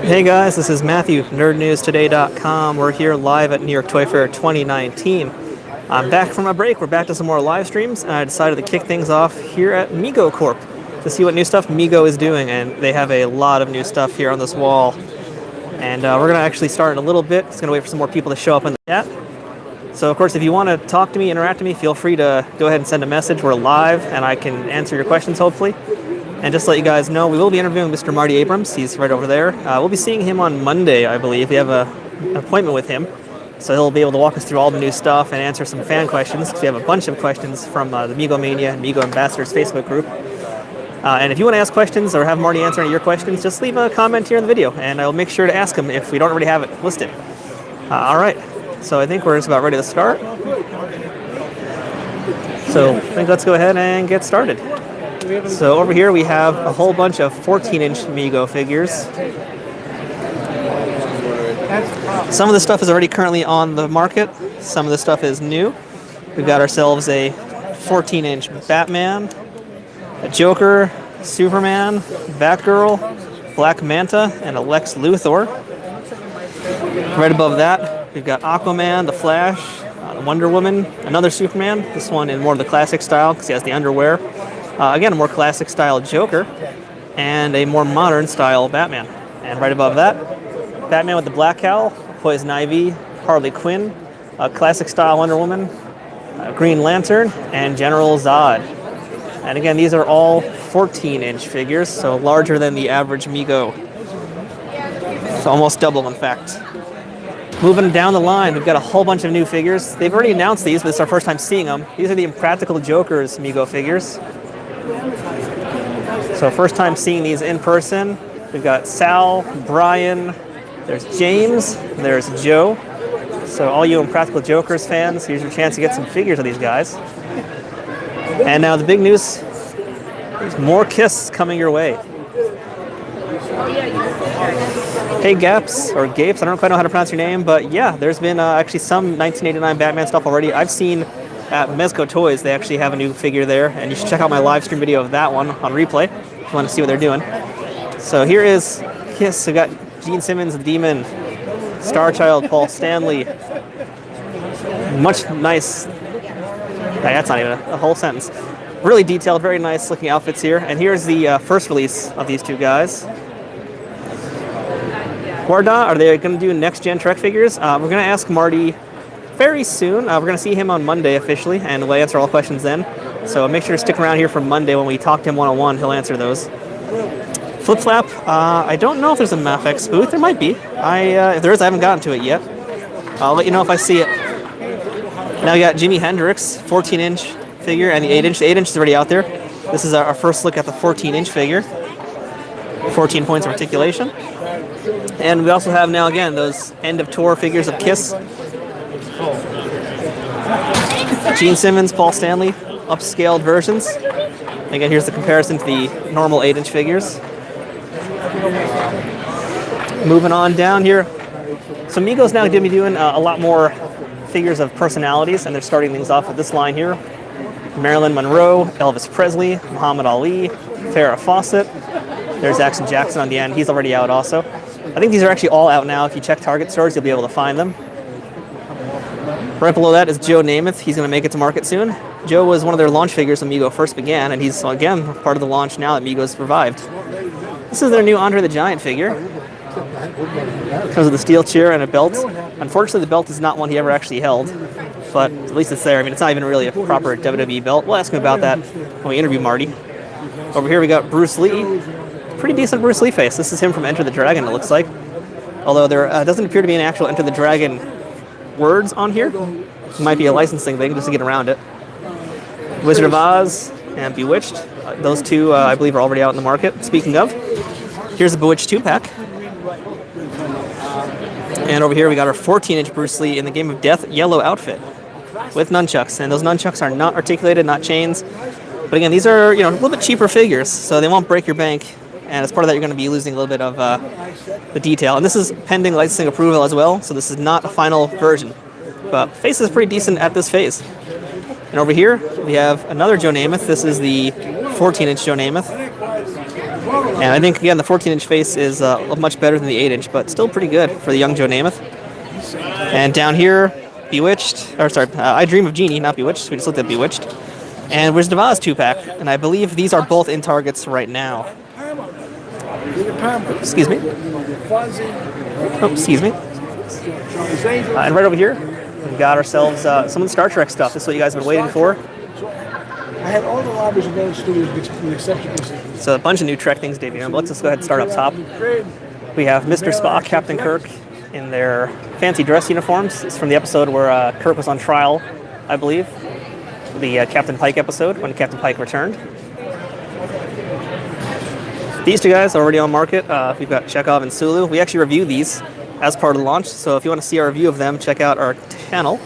Hey guys, this is Matthew, nerdnewstoday.com. We're here live at New York Toy Fair 2019. I'm back from a break. We're back to some more live streams, and I decided to kick things off here at Mego Corp to see what new stuff Mego is doing, and they have a lot of new stuff here on this wall. And we're going to actually start in a little bit. It's going to wait for some more people to show up in the chat. So, of course, if you want to talk to me, interact with me, feel free to go ahead and send a message. We're live, and I can answer your questions, hopefully. And just to let you guys know, we will be interviewing Mr. Marty Abrams. He's right over there. We'll be seeing him on Monday, I believe. We have an appointment with him. So he'll be able to walk us through all the new stuff and answer some fan questions, because we have a bunch of questions from the Mego Mania and Mego Ambassadors Facebook group. And if you want to ask questions or have Marty answer any of your questions, just leave a comment here in the video, and I'll make sure to ask him if we don't already have it listed. All right. So I think we're just about ready to start. So I think let's go ahead and get started. So over here we have a whole bunch of 14-inch Mego figures. Some of the stuff is already currently on the market. Some of the stuff is new. We've got ourselves a 14-inch Batman, a Joker, Superman, Batgirl, Black Manta, and a Lex Luthor. Right above that, we've got Aquaman, the Flash, Wonder Woman, another Superman, this one in more of the classic style because he has the underwear. Again, a more classic style Joker, and a more modern style Batman. And right above that, Batman with the Black Cowl, Poison Ivy, Harley Quinn, a classic style Wonder Woman, Green Lantern, and General Zod. And again, these are all 14-inch figures, so larger than the average Mego. So almost double, in fact. Moving down the line, we've got a whole bunch of new figures. They've already announced these, but it's our first time seeing them. These are the Impractical Jokers Mego figures. So first time seeing these in person. We've got Sal, Brian, there's James, there's Joe. So all you Impractical Jokers fans, here's your chance to get some figures of these guys. And now the big news, there's more Kiss coming your way. Hey Gaps, or Gapes, I don't quite know how to pronounce your name, but yeah, there's been actually some 1989 Batman stuff already. I've seen at Mezco Toys, they actually have a new figure there, and you should check out my live stream video of that one on replay if you want to see what they're doing. So here is Kiss. We got Gene Simmons, the Demon, Starchild, Paul Stanley. Much nice. That's not even a whole sentence. Really detailed, very nice looking outfits here. And here's the first release of these two guys. Warda, are they going to do next-gen Trek figures? We're going to ask Marty very soon. We're going to see him on Monday officially, and we'll answer all questions then. So make sure to stick around here for Monday when we talk to him one-on-one. He'll answer those. Flip Flap, I don't know if there's a Mafex booth. There might be. If there is, I haven't gotten to it yet. I'll let you know if I see it. Now we got Jimi Hendrix, 14-inch figure, and the 8-inch. The 8-inch is already out there. This is our first look at the 14-inch figure. 14 points of articulation. And we also have now, again, those end-of-tour figures of Kiss. Gene Simmons, Paul Stanley, upscaled versions. Again, here's the comparison to the normal 8-inch figures. Moving on down here. So Mego's now going to be doing a lot more figures of personalities, and they're starting things off with this line here. Marilyn Monroe, Elvis Presley, Muhammad Ali, Farrah Fawcett. There's Action Jackson on the end. He's already out also. I think these are actually all out now. If you check Target stores, you'll be able to find them. Right below that is Joe Namath. He's going to make it to market soon. Joe was one of their launch figures when Mego first began, and he's, again, part of the launch now that Mego's revived. This is their new Andre the Giant figure. Comes with a steel chair and a belt. Unfortunately, the belt is not one he ever actually held, but at least it's there. I mean, it's not even really a proper WWE belt. We'll ask him about that when we interview Marty. Over here we got Bruce Lee. Pretty decent Bruce Lee face. This is him from Enter the Dragon, it looks like. Although there doesn't appear to be an actual Enter the Dragon words on here. It might be a licensing thing just to get around it. Wizard of Oz and Bewitched. Those two, I believe, are already out in the market. Speaking of, here's a Bewitched 2-pack. And over here we got our 14-inch Bruce Lee in the Game of Death yellow outfit with nunchucks. And those nunchucks are not articulated, not chains. But again, these are, a little bit cheaper figures, so they won't break your bank. And as part of that, you're going to be losing a little bit of the detail. And this is pending licensing approval as well, so this is not a final version. But face is pretty decent at this phase. And over here, we have another Joe Namath. This is the 14-inch Joe Namath. And I think, again, the 14-inch face is much better than the 8-inch, but still pretty good for the young Joe Namath. And down here, Bewitched, or sorry, I Dream of Genie, not Bewitched. We just looked at Bewitched. And Wizard of Oz 2-pack, and I believe these are both in Targets right now. Excuse me. Oh, excuse me. And right over here, we've got ourselves some of the Star Trek stuff. This is what you guys have been waiting for. I had all the lobbies of those studios with the exception of So a bunch of new Trek things debuting. But let's just go ahead and start up top. We have Mr. Spock, Captain Kirk in their fancy dress uniforms. It's from the episode where Kirk was on trial, I believe. The Captain Pike episode, when Captain Pike returned. These two guys are already on market. We've got Chekhov and Sulu. We actually reviewed these as part of the launch, so if you want to see our review of them, check out our channel.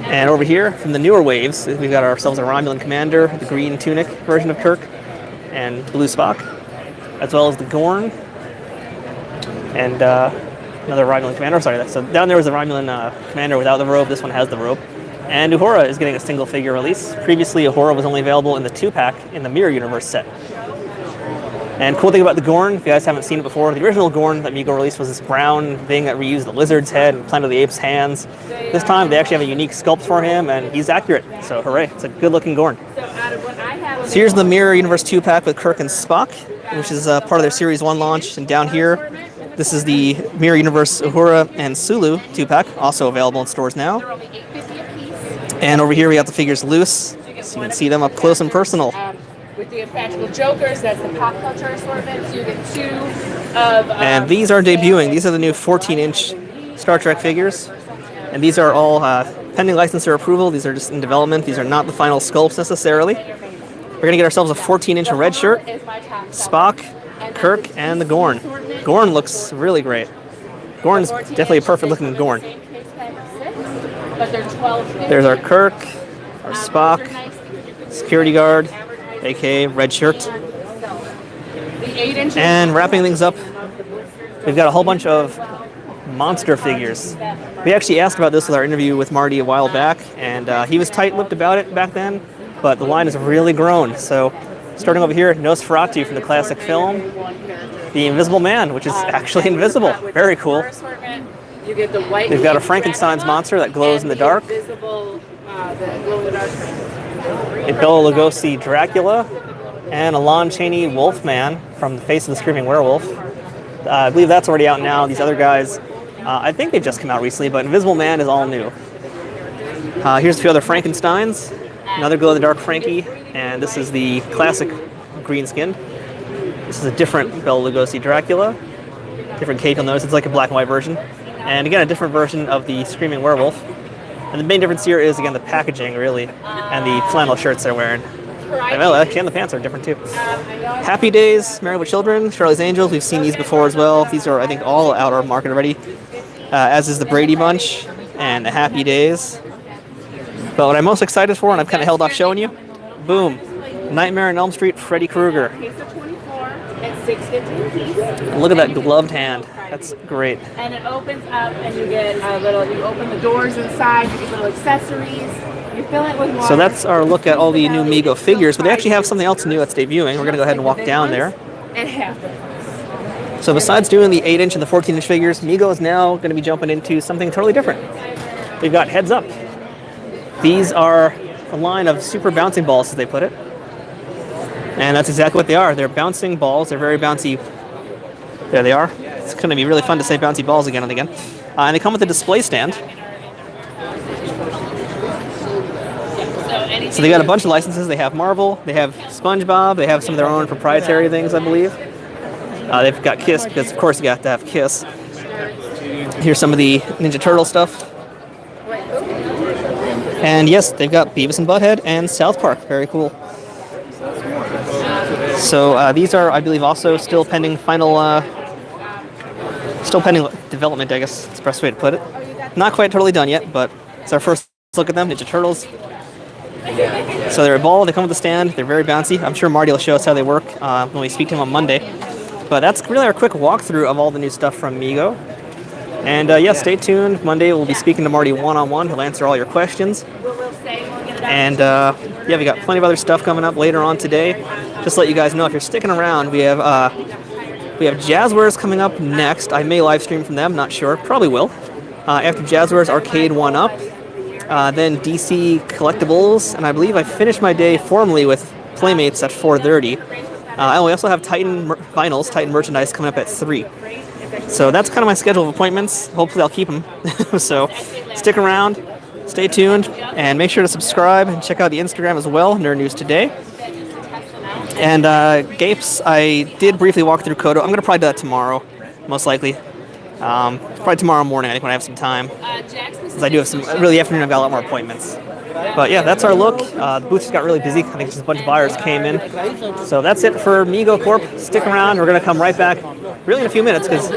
And over here, from the newer waves, we've got ourselves a Romulan Commander, the green tunic version of Kirk, and blue Spock, as well as the Gorn, and another Romulan Commander. Sorry, so down there was the Romulan Commander without the robe. This one has the robe. And Uhura is getting a single figure release. Previously, Uhura was only available in the 2-pack in the Mirror Universe set. And cool thing about the Gorn, if you guys haven't seen it before, the original Gorn that Mego released was this brown thing that reused the lizard's head and Planet of the Apes' hands. This time, they actually have a unique sculpt for him, and he's accurate. So hooray, it's a good-looking Gorn. So here's the Mirror Universe 2-pack with Kirk and Spock, which is part of their Series 1 launch. And down here, this is the Mirror Universe Uhura and Sulu 2-pack, also available in stores now. And over here, we got the figures loose, so you can see them up close and personal. With the Impractical Jokers, that's the pop culture assortment. So you get 2 of... and these are debuting. These are the new 14-inch Star Trek figures. And these are all pending licensor approval. These are just in development. These are not the final sculpts necessarily. We're going to get ourselves a 14-inch red shirt, Spock, Kirk, and the Gorn. Gorn looks really great. Gorn's definitely a perfect-looking Gorn. There's our Kirk, our Spock, security guard, aka red shirt. And wrapping things up, we've got a whole bunch of monster figures. We actually asked about this with our interview with Marty a while back, and he was tight-lipped about it back then, but the line has really grown. So starting over here, Nosferatu from the classic film, the Invisible Man, which is actually invisible. Very cool. We've got a Frankenstein's monster that glows in the dark. A Bela Lugosi Dracula, and a Lon Chaney Wolfman from The Face of the Screaming Werewolf. I believe that's already out now. These other guys, I think they just come out recently, but Invisible Man is all new. Here's a few other Frankensteins. Another glow-in-the-dark Frankie, and this is the classic green-skinned. This is a different Bela Lugosi Dracula. Different cape, you'll notice it's like a black and white version. And again, a different version of the Screaming Werewolf. And the main difference here is, again, the packaging, really, and the flannel shirts they're wearing. And the pants are different, too. Happy Days, Married with Children, Charlie's Angels, we've seen these before as well. These are, I think, all out of market already, as is the Brady Bunch and the Happy Days. But what I'm most excited for, and I've kind of held off showing you, boom, Nightmare on Elm Street, Freddy Krueger. Look at that gloved hand. That's great. And it opens up, and you get a little. You open the doors inside. You get little accessories. You fill it with water. So that's our look at all the new Mego figures, but they actually have something else new that's debuting. We're going to go ahead and walk down there. So besides doing the 8-inch and the 14-inch figures, Mego is now going to be jumping into something totally different. We've got Heads Up. These are a line of super bouncing balls, as they put it. And that's exactly what they are. They're bouncing balls. They're very bouncy. There they are. It's going to be really fun to say bouncy balls again and again. And they come with a display stand. So they got a bunch of licenses. They have Marvel, they have SpongeBob, they have some of their own proprietary things, I believe. They've got Kiss, because of course you got to have Kiss. Here's some of the Ninja Turtle stuff. And yes, they've got Beavis and Butthead and South Park. Very cool. So these are, I believe, also still pending development, I guess is the best way to put it. Not quite totally done yet, but it's our first look at them, Ninja Turtles. So they're a ball, they come with a stand, they're very bouncy. I'm sure Marty will show us how they work when we speak to him on Monday. But that's really our quick walkthrough of all the new stuff from Mego. And yeah, stay tuned. Monday we'll be speaking to Marty one-on-one. He'll answer all your questions. And yeah, we got plenty of other stuff coming up later on today. Just to let you guys know, if you're sticking around, we have Jazzwares coming up next. I may live stream from them, not sure. Probably will. After Jazzwares, Arcade 1-Up. Then DC Collectibles, and I believe I finished my day formally with Playmates at 4:30. We also have Titan Vinyls, Titan merchandise coming up at 3. So that's kind of my schedule of appointments. Hopefully I'll keep them. So stick around, stay tuned, and make sure to subscribe and check out the Instagram as well, Nerd News Today. And Gapes, I did briefly walk through Kodo. I'm going to probably do that tomorrow, most likely. Probably tomorrow morning, I think, when I have some time. Because I do have some, really afternoon, I've got a lot more appointments. But yeah, that's our look. The booth just got really busy. I think just a bunch of buyers came in. So that's it for Mego Corp. Stick around. We're going to come right back really in a few minutes because